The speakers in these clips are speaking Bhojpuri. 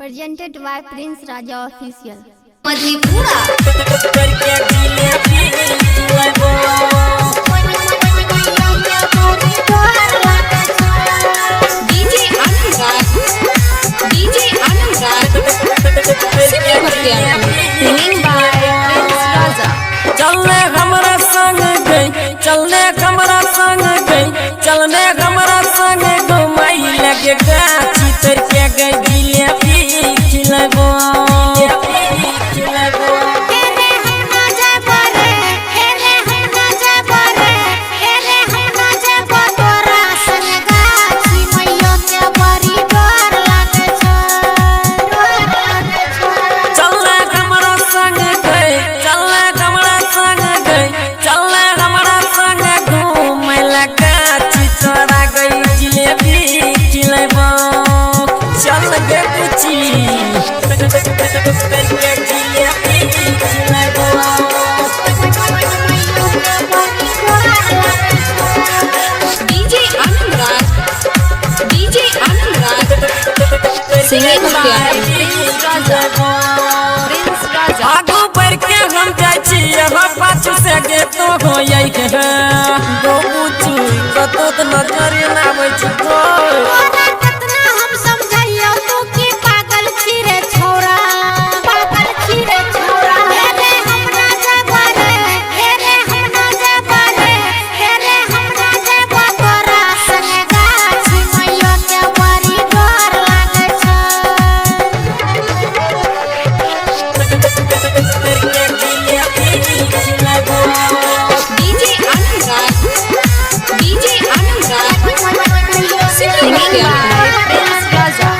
Presented by Prince Raja Official. Madhepura DJ Anurag singing by Prince Raja. चलने हमरा संग गई, चलने हमरा संग गई, चलने हमरा संग घुमाई लगे गाछी तर के गई जिलेबी खिलाबो सिंगिंग बाय प्रिंस राजा। आगू बढ़ के हम जाई छी अब पाछू से गे तो होई के गो पूछू कतो त नजर ना आबै छी कितना हम समझाइयो तू की पागल छी रे छोरा, पागल छी रे छोरा। हे रे हम राजा बारे, हे रे हम राजा बारे, हे रे हम राजा बातोरा संगे गाछी मैया के बड़ी डर लागे छ। DJ Anurag singing by Prince Raja.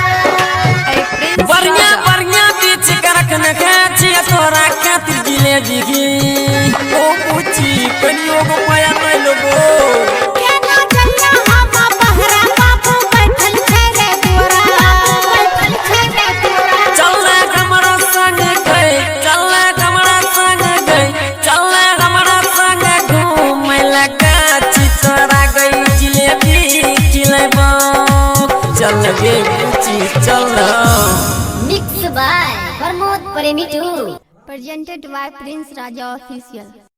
बढ़िया बढ़िया बीच करकन खाची तोरा खातिर जिलेबी की ओ पूछी कनियो गो माया नै लोगो केना चलिया हम बहरा बाबू बैठल छै रे तोरा, बैठल छै रे तोरा। चलने हमरा संग गई, चलने हमरा संग गई, चलने हमरा संग घूमै ला गाछी तोरा गई जिलेबी खिलाबो चल गे पूछी चल। Mixed by Pramod Premi 2. Presented by Prince Raja Official.